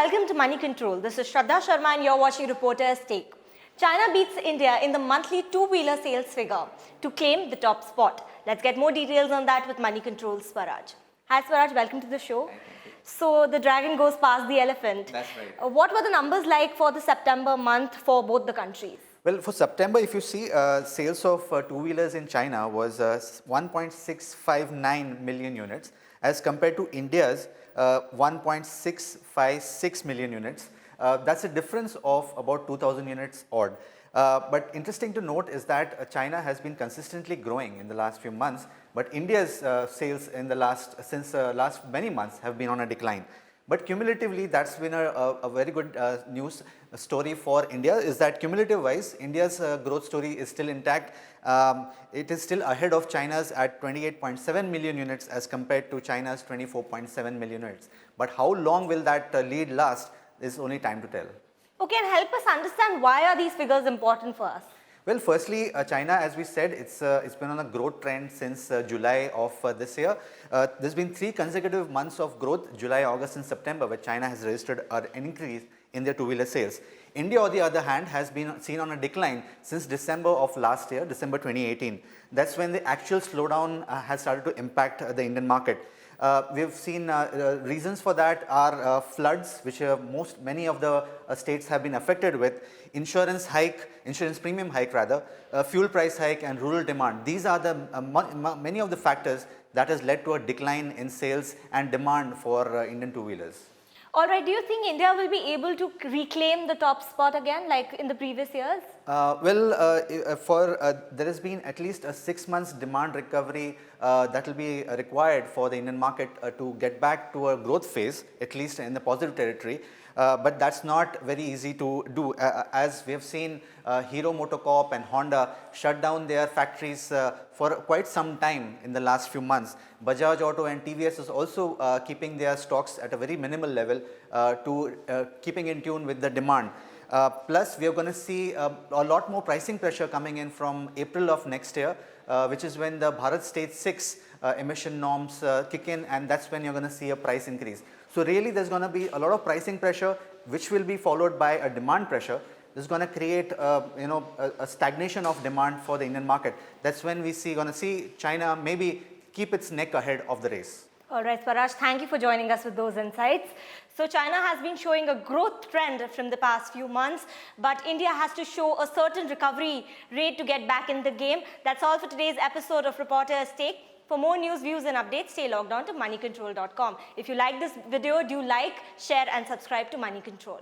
welcome to Money Control. This is Shraddha Sharma and you're watching Reporter's Take. China beats India in the monthly two-wheeler sales figure to claim the top spot. Let's get more details on that with Money Control's Swaraj. Hi Swaraj, welcome to the show. Thank you. So the dragon goes past the elephant. That's right. What were the numbers like for the September month for both the countries? Well, for September, if you see, sales of two-wheelers in China was 1.659 million units as compared to India's 1.656 million units. That's a difference of about 2,000 units odd. But interesting to note is that China has been consistently growing in the last few months, but India's sales in the last many months have been on a decline. But cumulatively, that's been a very good news story for India, is that cumulative wise, India's growth story is still intact. It is still ahead of China's at 28.7 million units as compared to China's 24.7 million units. But how long will that lead last is only time to tell. Okay, and help us understand why are these figures important for us? Well, firstly, China, as we said, it's been on a growth trend since July of this year. There's been 3 consecutive months of growth, July, August and September, where China has registered an increase in their two-wheeler sales. India, on the other hand, has been seen on a decline since December of last year, December 2018. That's when the actual slowdown has started to impact the Indian market. We've seen reasons for that are floods, which many of the states have been affected with, insurance premium hike rather, fuel price hike and rural demand. These are the many of the factors that has led to a decline in sales and demand for Indian two-wheelers. Alright, do you think India will be able to reclaim the top spot again like in the previous years? There has been at least a 6 months demand recovery that will be required for the Indian market to get back to a growth phase, at least in the positive territory. But that's not very easy to do. As we have seen, Hero MotoCorp and Honda shut down their factories for quite some time in the last few months. Bajaj Auto and TVS is also keeping their stocks at a very minimal level to keeping in tune with the demand. Plus, we are going to see a lot more pricing pressure coming in from April of next year, which is when the Bharat Stage 6 emission norms kick in, and that's when you're going to see a price increase. So really, there's going to be a lot of pricing pressure, which will be followed by a demand pressure. This is going to create, a stagnation of demand for the Indian market. That's when going to see China maybe keep its neck ahead of the race. All right, Swaraj, thank you for joining us with those insights. So China has been showing a growth trend from the past few months, but India has to show a certain recovery rate to get back in the game. That's all for today's episode of Reporter's Take. For more news, views and updates, stay logged on to moneycontrol.com. If you like this video, do like, share and subscribe to Money Control.